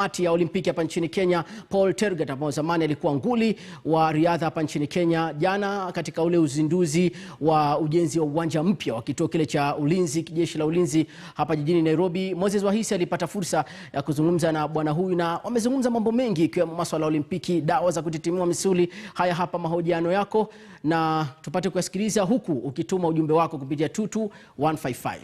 Ati ya olimpiki hapa nchini Kenya, Paul Tergat ambao zamani alikuwa nguli wa riadha hapa nchini Kenya, jana katika ule uzinduzi wa ujenzi wa uwanja mpya wa kituo kile cha ulinzi, jeshi la ulinzi hapa jijini Nairobi, Moses Wahisi alipata fursa ya kuzungumza na bwana huyu na wamezungumza mambo mengi ikiwemo masuala ya olimpiki, dawa za kutitimua misuli. Haya hapa mahojiano yako na tupate kusikiliza huku ukituma ujumbe wako kupitia 22155.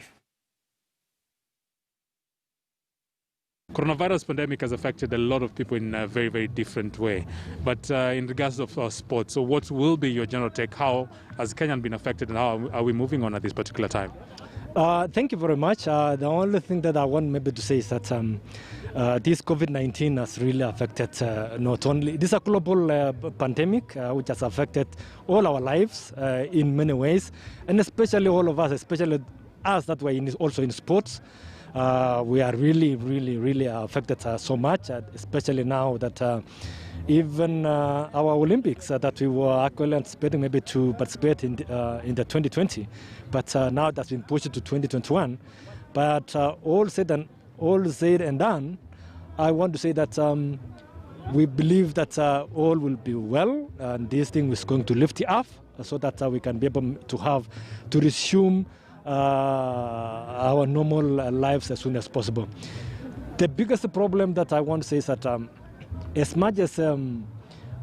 Coronavirus pandemic has affected a lot of people in a very, very different way. But in regards of sports, so what will be your general take? How has Kenya been affected and how are we moving on at this particular time? Thank you very much. The only thing that I want maybe to say is that this COVID-19 has really affected not only, this is a global pandemic which has affected all our lives in many ways, and especially all of us, especially us that were also in sports. We are really affected so much, especially now that even our Olympics that we were actually anticipating maybe to participate in the 2020, but now that's been pushed to 2021. But all said and done, I want to say that we believe that all will be well, and this thing is going to lift it up so that we can be able to resume our normal lives as soon as possible. The biggest problem that I want to say is that as much as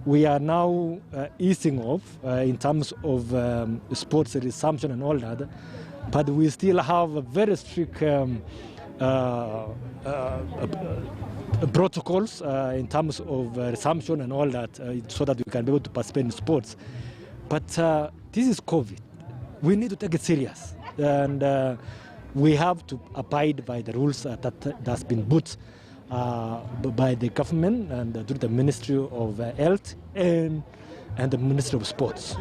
we are now easing off in terms of sports resumption and all that, but we still have a very strict protocols in terms of resumption and all that, so that we can be able to participate in sports. But this is COVID. We need to take it serious. And we have to abide by the rules that's been put by the government and through the Ministry of Health and the Ministry of Sports.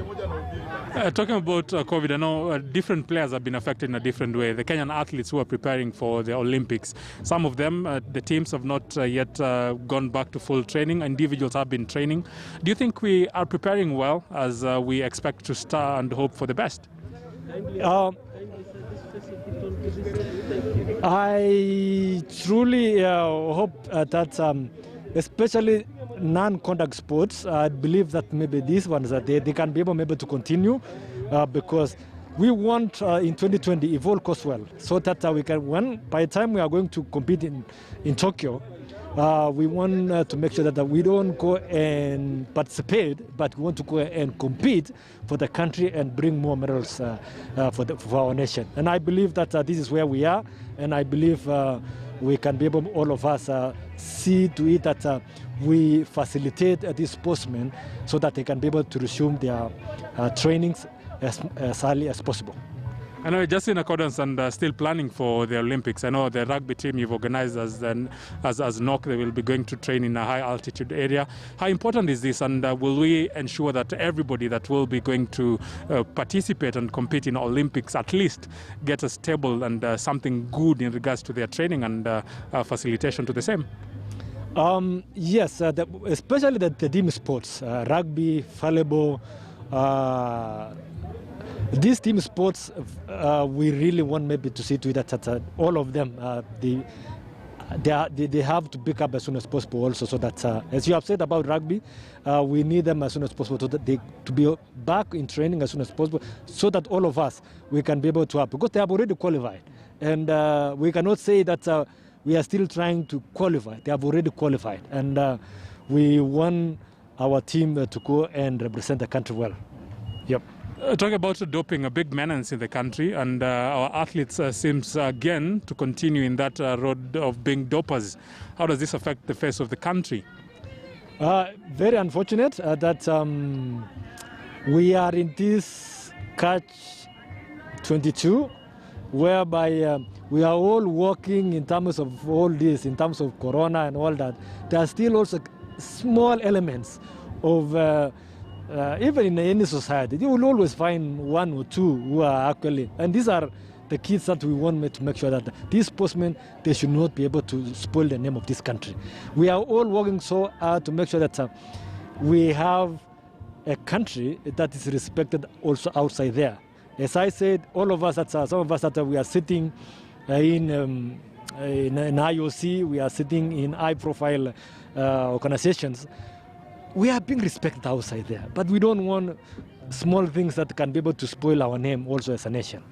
Talking about COVID, I know different players have been affected in a different way. The Kenyan athletes who are preparing for the Olympics, some of them, the teams have not yet gone back to full training. Individuals have been training. Do you think we are preparing well as we expect to start and hope for the best? I truly hope that especially non-contact sports, I believe that maybe these ones that they can be able maybe to continue because we want in 2020, if all goes well, so that we can, by the time we are going to compete in Tokyo, we want to make sure that we don't go and participate, but we want to go and compete for the country and bring more medals for our nation. And I believe that this is where we are, and I believe we can be able, all of us, see to it that we facilitate these sportsmen so that they can be able to resume their trainings as early as possible. I know, just in accordance and still planning for the Olympics, I know the rugby team you've organized as NOC, they will be going to train in a high altitude area. How important is this, and will we ensure that everybody that will be going to participate and compete in Olympics at least get a stable and something good in regards to their training and facilitation to the same? Yes, especially the team sports, rugby, volleyball, these team sports, we really want maybe to see to it that all of them, they have to pick up as soon as possible also, so that, as you have said about rugby, we need them as soon as possible so that to be back in training as soon as possible, so that all of us, we can be able to have, because they have already qualified. And we cannot say that we are still trying to qualify. They have already qualified. And we want our team to go and represent the country well. Yep. Talking about doping, a big menace in the country, and our athletes seems again to continue in that road of being dopers. How does this affect the face of the country? Very unfortunate that we are in this catch-22, whereby we are all working in terms of all this, in terms of corona and all that. There are still also small elements of even in any society, you will always find one or two who are actually, and these are the kids that we want to make sure that these sportsmen, they should not be able to spoil the name of this country. We are all working so hard to make sure that we have a country that is respected also outside there. As I said, all of us, some of us that we are sitting in in IOC, we are sitting in high-profile organizations. We are being respected outside there, but we don't want small things that can be able to spoil our name also as a nation.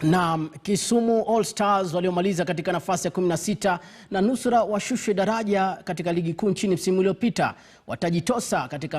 Na Kisumu All Stars waliomaliza katika nafasi ya 16 na nusura washushwe daraja katika ligi kuu nchini msimu uliopita watajitosa katika